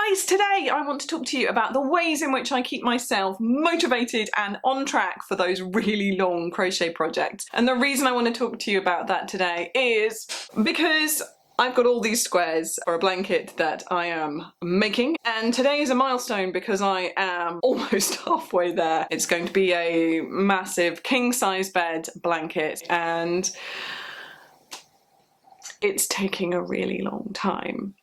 Guys, today I want to talk to you about the ways in which I keep myself motivated and on track for those really long crochet projects. And the reason I want to talk to you about that today is because I've got all these squares for a blanket that I am making, and today is a milestone because I am almost halfway there. It's going to be a massive king-size bed blanket, and it's taking a really long time.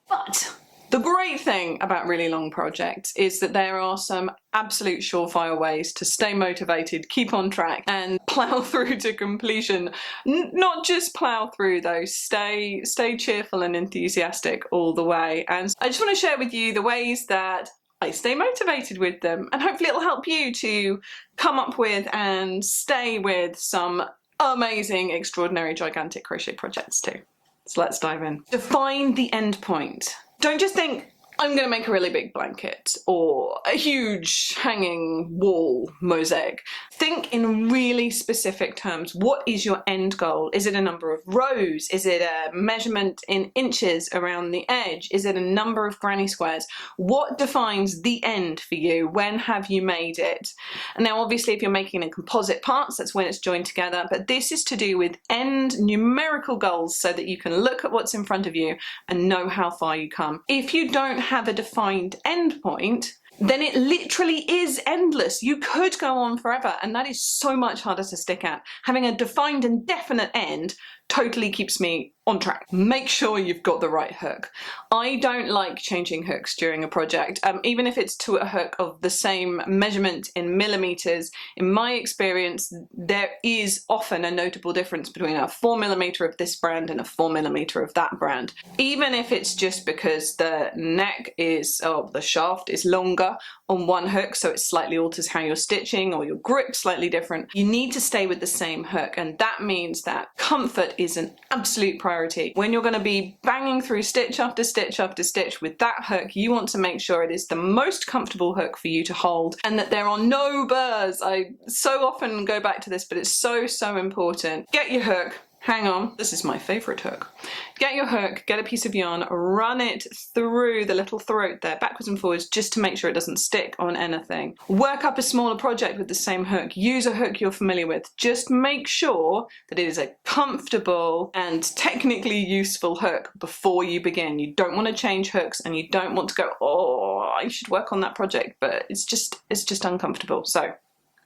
But the great thing about really long projects is that there are some absolute surefire ways to stay motivated, keep on track, and plough through to completion. Not just plough through though, stay cheerful and enthusiastic all the way. And I just want to share with you the ways that I stay motivated with them, and hopefully it'll help you to come up with and stay with some amazing, extraordinary, gigantic crochet projects too. So let's dive in. Define the end point. Don't just think, I'm going to make a really big blanket or a huge hanging wall mosaic. Think in really specific terms. What is your end goal? Is it a number of rows? Is it a measurement in inches around the edge? Is it a number of granny squares? What defines the end for you? When have you made it? And now obviously if you're making in composite parts, that's when it's joined together, but this is to do with end numerical goals so that you can look at what's in front of you and know how far you come. If you don't have a defined end point, then it literally is endless. You could go on forever, and that is so much harder to stick at. Having a defined and definite end totally keeps me on track. Make sure you've got the right hook. I don't like changing hooks during a project, even if it's to a hook of the same measurement in millimeters. In my experience, there is often a notable difference between a 4mm of this brand and a 4mm of that brand. Even if it's just because the neck is, or the shaft is longer on one hook, so it slightly alters how you're stitching, or your grip slightly different, you need to stay with the same hook, and that means that comfort is an absolute priority. When you're going to be banging through stitch after stitch after stitch with that hook, you want to make sure it is the most comfortable hook for you to hold and that there are no burrs. I so often go back to this, but it's so important. Get your hook. Hang on, this is my favourite hook. Get your hook, get a piece of yarn, run it through the little throat there, backwards and forwards, just to make sure it doesn't stick on anything. Work up a smaller project with the same hook. Use a hook you're familiar with. Just make sure that it is a comfortable and technically useful hook before you begin. You don't want to change hooks, and you don't want to go, oh, I should work on that project, but it's just uncomfortable. So,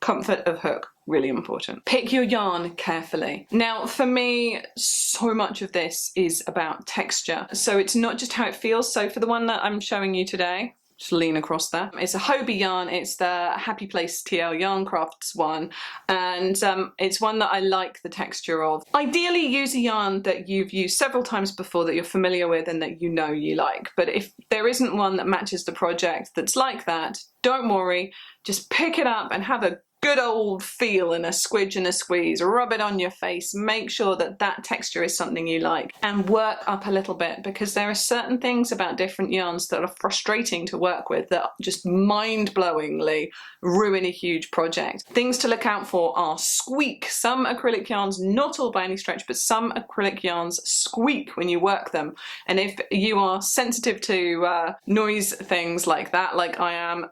comfort of hook, really important. Pick your yarn carefully. Now for me, so much of this is about texture. So it's not just how it feels. So for the one that I'm showing you today, just lean across there. It's a Hobie yarn. It's the Happy Place TL Yarn Crafts one, and it's one that I like the texture of. Ideally use a yarn that you've used several times before, that you're familiar with and that you know you like. But if there isn't one that matches the project that's like that, don't worry, just pick it up and have a good old feel and a squidge and a squeeze. Rub it on your face. Make sure that that texture is something you like, and work up a little bit, because there are certain things about different yarns that are frustrating to work with that just mind-blowingly ruin a huge project. Things to look out for are squeak. Some acrylic yarns, not all by any stretch, but some acrylic yarns squeak when you work them. And if you are sensitive to noise things like that, like I am,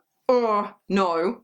no.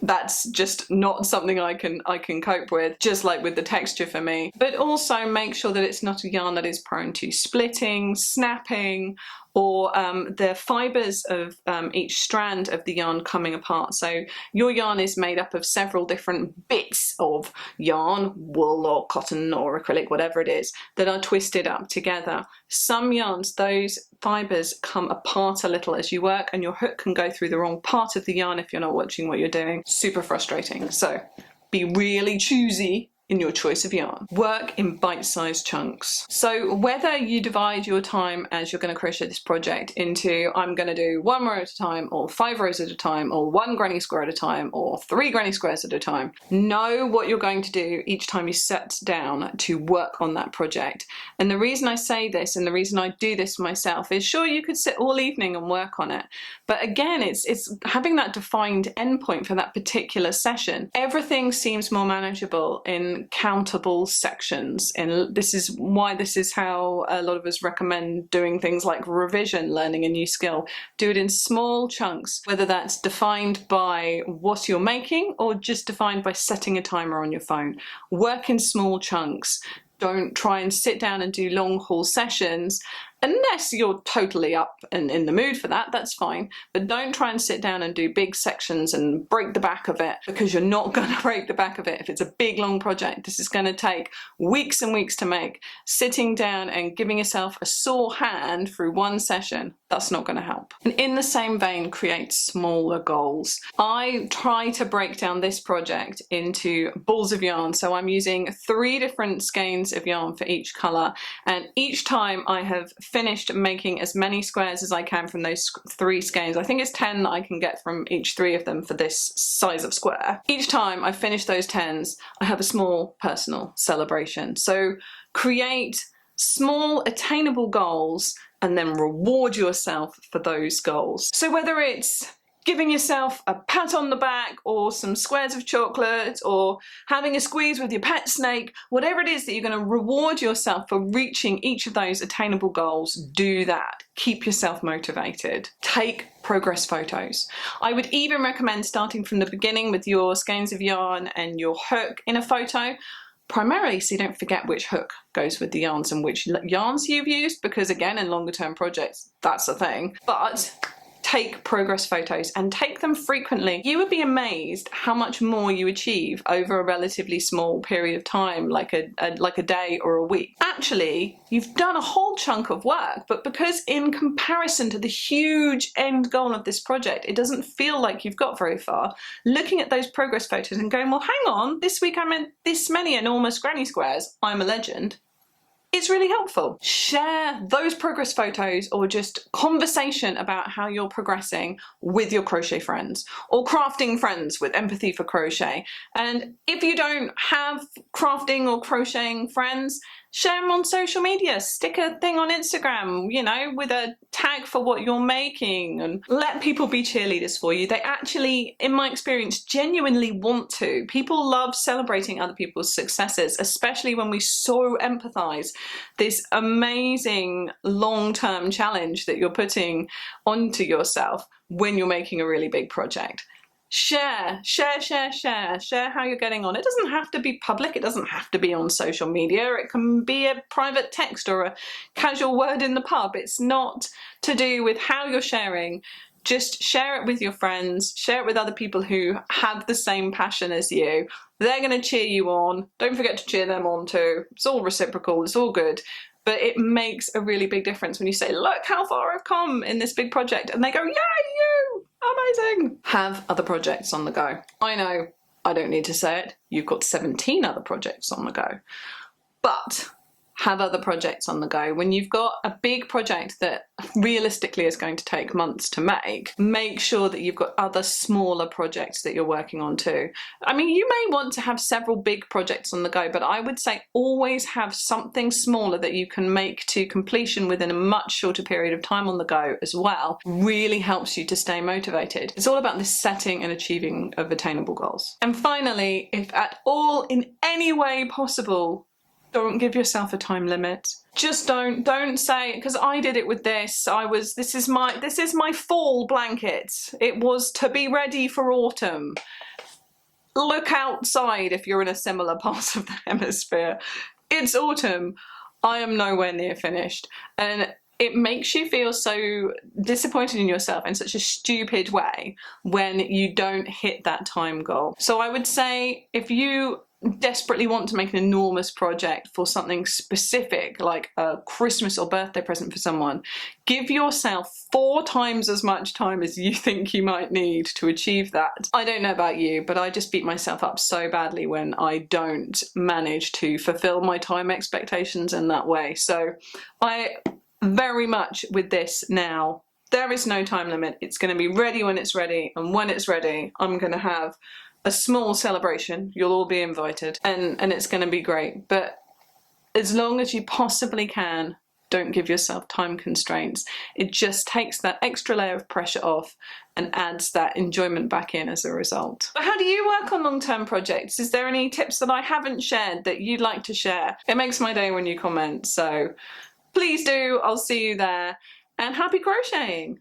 That's just not something I can cope with, just like with the texture for me. But also make sure that it's not a yarn that is prone to splitting, snapping, or the fibres of each strand of the yarn coming apart. So your yarn is made up of several different bits of yarn, wool or cotton or acrylic, whatever it is, that are twisted up together. Some yarns, those fibres come apart a little as you work, and your hook can go through the wrong part of the yarn if you're not watching what you're doing. Super frustrating. So be really choosy in your choice of yarn. Work in bite-sized chunks. So whether you divide your time as you're going to crochet this project into, I'm going to do 1 row at a time, or 5 rows at a time, or 1 granny square at a time, or 3 granny squares at a time. Know what you're going to do each time you sit down to work on that project. And the reason I say this, and the reason I do this myself, is sure, you could sit all evening and work on it, but again, it's having that defined endpoint for that particular session. Everything seems more manageable in in countable sections. And this is why this is how a lot of us recommend doing things like revision, learning a new skill. Do it in small chunks, whether that's defined by what you're making or just defined by setting a timer on your phone. Work in small chunks. Don't try and sit down and do long haul sessions unless you're totally up and in the mood for that, that's fine. But don't try and sit down and do big sections and break the back of it, because you're not going to break the back of it. If it's a big long project, this is going to take weeks and weeks to make. Sitting down and giving yourself a sore hand through one session, that's not going to help. And in the same vein, create smaller goals. I try to break down this project into balls of yarn. So I'm using 3 different skeins of yarn for each colour, and each time I have finished making as many squares as I can from those 3 skeins. I think it's 10 that I can get from each 3 of them for this size of square. Each time I finish those 10s, I have a small personal celebration. So create small attainable goals and then reward yourself for those goals. So whether it's giving yourself a pat on the back or some squares of chocolate or having a squeeze with your pet snake, whatever it is that you're going to reward yourself for reaching each of those attainable goals, do that. Keep yourself motivated. Take progress photos. I would even recommend starting from the beginning with your skeins of yarn and your hook in a photo, primarily so you don't forget which hook goes with the yarns and which yarns you've used, because again, in longer term projects, that's a thing. But take progress photos and take them frequently. You would be amazed how much more you achieve over a relatively small period of time, like a day or a week. Actually, you've done a whole chunk of work, but because in comparison to the huge end goal of this project, it doesn't feel like you've got very far, looking at those progress photos and going, well, hang on, this week I made this many enormous granny squares, I'm a legend. It's really helpful. Share those progress photos or just conversation about how you're progressing with your crochet friends or crafting friends with empathy for crochet. And if you don't have crafting or crocheting friends, share them on social media. Stick a thing on Instagram, you know, with a tag for what you're making, and let people be cheerleaders for you. They actually, in my experience, genuinely want to. People love celebrating other people's successes, especially when we so empathize this amazing long-term challenge that you're putting onto yourself when you're making a really big project. Share how you're getting on. It doesn't have to be public, it doesn't have to be on social media, it can be a private text or a casual word in the pub. It's not to do with how you're sharing. Just share it with your friends, share it with other people who have the same passion as you. They're going to cheer you on. Don't forget to cheer them on too. It's all reciprocal, it's all good. But it makes a really big difference when you say, look how far I've come in this big project, and they go, yay, you! Amazing! Have other projects on the go. I know, I don't need to say it, you've got 17 other projects on the go. But have other projects on the go. When you've got a big project that realistically is going to take months to make sure that you've got other smaller projects that you're working on too. I mean, you may want to have several big projects on the go, but I would say always have something smaller that you can make to completion within a much shorter period of time on the go as well. Really helps you to stay motivated. It's all about the setting and achieving of attainable goals. And finally, if at all in any way possible, don't give yourself a time limit. Just don't say, because I did it with this. This is my fall blanket. It was to be ready for autumn. Look outside if you're in a similar part of the hemisphere. It's autumn. I am nowhere near finished. And it makes you feel so disappointed in yourself in such a stupid way when you don't hit that time goal. So I would say, if you desperately want to make an enormous project for something specific, like a Christmas or birthday present for someone, give yourself 4 times as much time as you think you might need to achieve that. I don't know about you, but I just beat myself up so badly when I don't manage to fulfill my time expectations in that way. So I very much with this now, there is no time limit. It's going to be ready when it's ready, and when it's ready, I'm going to have a small celebration. You'll all be invited, and it's going to be great. But as long as you possibly can, don't give yourself time constraints. It just takes that extra layer of pressure off and adds that enjoyment back in as a result. But how do you work on long-term projects? Is there any tips that I haven't shared that you'd like to share? It makes my day when you comment, so please do. I'll see you there, and happy crocheting!